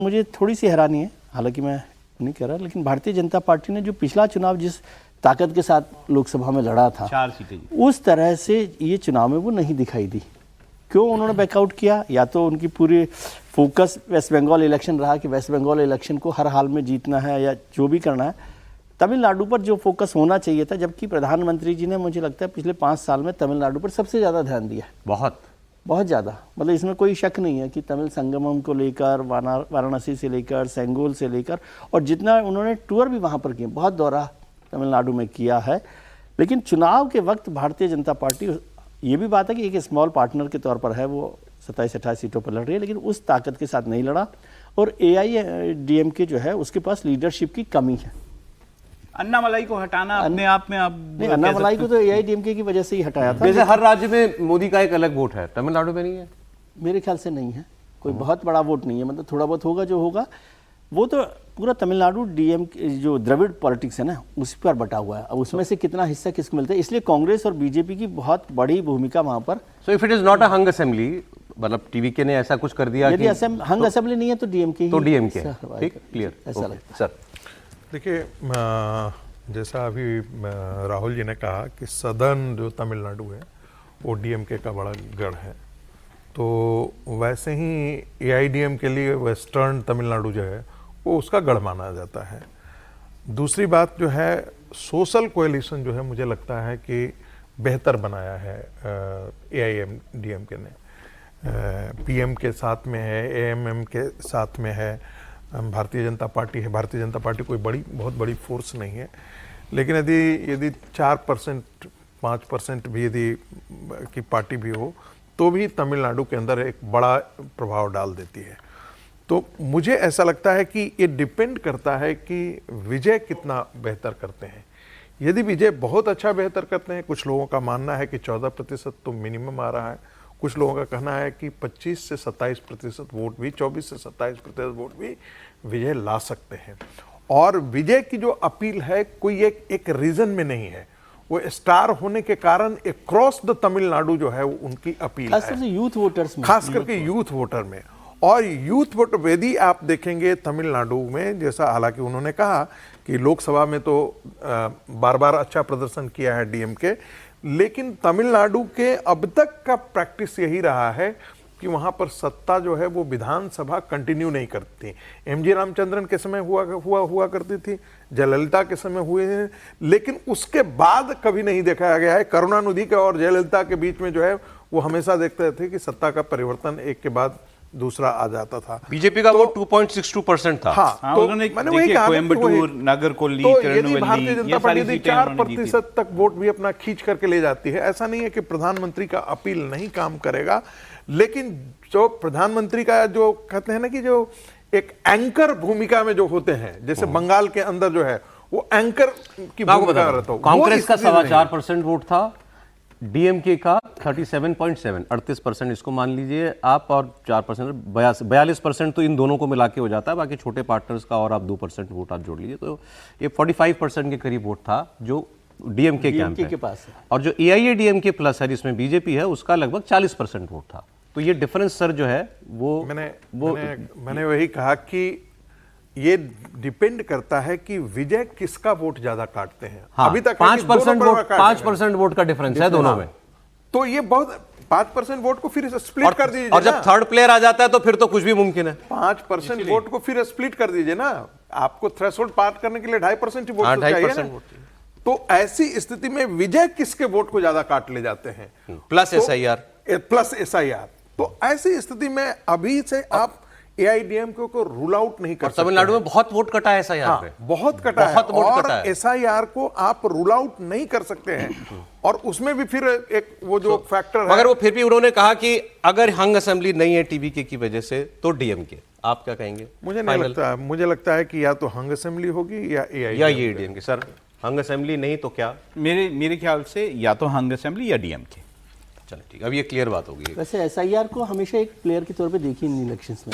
मुझे थोड़ी सी हैरानी है, हालांकि मैं नहीं कह रहा, लेकिन भारतीय जनता पार्टी ने जो पिछला चुनाव जिस ताकत के साथ लोकसभा में लड़ा था, 4 सीटें, उस तरह से ये चुनाव में वो नहीं दिखाई दी। क्यों उन्होंने बैकआउट किया? या तो उनकी पूरी फोकस वेस्ट बंगाल इलेक्शन रहा कि वेस्ट बंगाल इलेक्शन को हर हाल में जीतना है या जो भी करना है। तमिलनाडु पर जो फोकस होना चाहिए था, जबकि प्रधानमंत्री जी ने मुझे लगता है पिछले 5 साल में तमिलनाडु पर सबसे ज़्यादा ध्यान दिया है, बहुत ज़्यादा। मतलब इसमें कोई शक नहीं है कि तमिल संगमम को लेकर, वाराणसी से लेकर, सेंगोल से लेकर, और जितना उन्होंने टूर भी वहाँ पर किए, बहुत दौरा तमिलनाडु में किया है। लेकिन चुनाव के वक्त भारतीय जनता पार्टी, ये भी बात है कि एक स्मॉल पार्टनर के तौर पर है, वो 27-28 सीटों पर लड़ रही है, लेकिन उस ताकत के साथ नहीं लड़ा। और AIADMK जो है उसके पास लीडरशिप की कमी है। अन्नामलाई को हटाना अपने आप में आप नहीं, अन्नामलाई को तो AIADMK की वजह से ही हटाया था। वैसे हर राज्य में मोदी का एक अलग वोट है, तमिलनाडु में नहीं है? मेरे ख्याल से नहीं है, कोई बहुत बड़ा वोट नहीं है। मतलब थोड़ा बहुत होगा, जो होगा वो तो पूरा तमिलनाडु DMK जो द्रविड़ पॉलिटिक्स है ना, उस पर बटा हुआ है। अब उसमें से कितना हिस्सा किसको मिलता है, इसलिए कांग्रेस और BJP की बहुत बड़ी भूमिका वहाँ पर। So if it is not a hung assembly, मतलब TVK ने ऐसा कुछ कर दिया, यदि हंग असेंबली नहीं है तो DMK तो DMK, ठीक, क्लियर, ऐसा लगता है सर। देखिए, जैसा अभी राहुल जी ने कहा कि सदर्न जो तमिलनाडु है वो DMK का बड़ा गढ़ है, तो वैसे ही AIADMK के लिए वेस्टर्न तमिलनाडु जो है वो उसका गढ़ माना जाता है। दूसरी बात जो है, सोशल कोएलिशन जो है मुझे लगता है कि बेहतर बनाया है AIADMK ने। PM के साथ में है, AMM के साथ में है, भारतीय जनता पार्टी है। भारतीय जनता पार्टी कोई बहुत बड़ी फोर्स नहीं है, लेकिन यदि 4% 5% भी यदि की पार्टी भी हो तो भी तमिलनाडु के अंदर एक बड़ा प्रभाव डाल देती है। तो मुझे ऐसा लगता है कि ये डिपेंड करता है कि विजय कितना बेहतर करते हैं। यदि विजय बहुत अच्छा बेहतर करते हैं, कुछ लोगों का मानना है कि 14% तो मिनिमम आ रहा है, कुछ लोगों का कहना है कि 25 से 27% वोट भी, 24 से 27% वोट भी विजय ला सकते हैं। और विजय की जो अपील है कोई एक रीजन में नहीं है, वो स्टार होने के कारण एक क्रॉस द तमिलनाडु जो है वो उनकी अपील है, यूथ वोटर्स में, खास करके यूथ वोटर में। और यूथ वोटर यदि आप देखेंगे तमिलनाडु में, जैसा हालांकि उन्होंने कहा कि लोकसभा में तो बार बार अच्छा प्रदर्शन किया है DMK, लेकिन तमिलनाडु के अब तक का प्रैक्टिस यही रहा है कि वहां पर सत्ता जो है वो विधानसभा कंटिन्यू नहीं करती। MG रामचंद्रन के समय हुआ करती थी, जयललिता के समय हुए हैं, लेकिन उसके बाद कभी नहीं देखा गया है। करुणानिधि के और जयललिता के बीच में जो है वो हमेशा देखते थे कि सत्ता का परिवर्तन एक के बाद दूसरा आ जाता था। बीजेपी का वोट 2.62% था। हाँ, तो मैंने वही कहा, कोयंबटूर, नागरकोइली, तो यदि भारतीय जनता पार्टी 4% तक वोट भी अपना खींच करके ले जाती है, ऐसा नहीं है कि प्रधानमंत्री का अपील नहीं काम करेगा, लेकिन जो प्रधानमंत्री का जो कहते हैं ना कि जो एक एंकर भूमिका में जो होते हैं, जैसे बंगाल के अंदर जो है वो एंकर की भूमिका रहता है। कांग्रेस का 4.25% वोट था, DMK का 37.7, 38% इसको मान लीजिए आप, और 4% 42% तो इन दोनों को मिला के हो जाता है। बाकी छोटे पार्टनर्स का और आप 2% वोट आप जोड़ लीजिए, तो ये 45% के करीब वोट था जो DMK के पास है। और जो AIADMK प्लस है जिसमें BJP है उसका लगभग 40% वोट था। तो ये डिफरेंस सर जो है वो मैंने वही कहा कि ये डिपेंड करता है कि विजय किसका वोट ज्यादा काटते हैं। हाँ, अभी तक 5% वोट का डिफरेंस है दोनों में। तो ये बहुत 5% वोट को फिर स्प्लिट कर दीजिए, और जब थर्ड प्लेयर आ जाता है तो फिर तो कुछ भी मुमकिन है। 5% वोट को फिर स्प्लिट कर दीजिए ना, आपको थ्रेशोल्ड पार करने के लिए 2.5% ही वोट चाहिए ना। तो ऐसी स्थिति में विजय किसके वोट को ज्यादा काट ले जाते हैं? Plus SIR। तो ऐसी स्थिति में अभी से आप AIADMK को रूल आउट नहीं कर सकते। तमिलनाडु में बहुत वोट कटा है SIR पे, बहुत कटा है, और SIR को आप रूल आउट नहीं कर सकते हैं। और उसमें भी फिर एक वो जो फैक्टर है, मगर वो फिर भी उन्होंने कहा कि अगर हंग असेंबली नहीं है TVK की वजह से तो DMK। आप क्या कहेंगे? मुझे नहीं लगता, मुझे लगता है कि या तो हंग असेंबली होगी या AIADMK। सर, हंग असेंबली नहीं तो क्या? मेरे ख्याल से या तो हंग असेंबली या DMK। चलो ठीक, अब ये क्लियर बात होगी। वैसे SIR को हमेशा एक प्लेयर के तौर पे देखी इन इलेक्शंस में।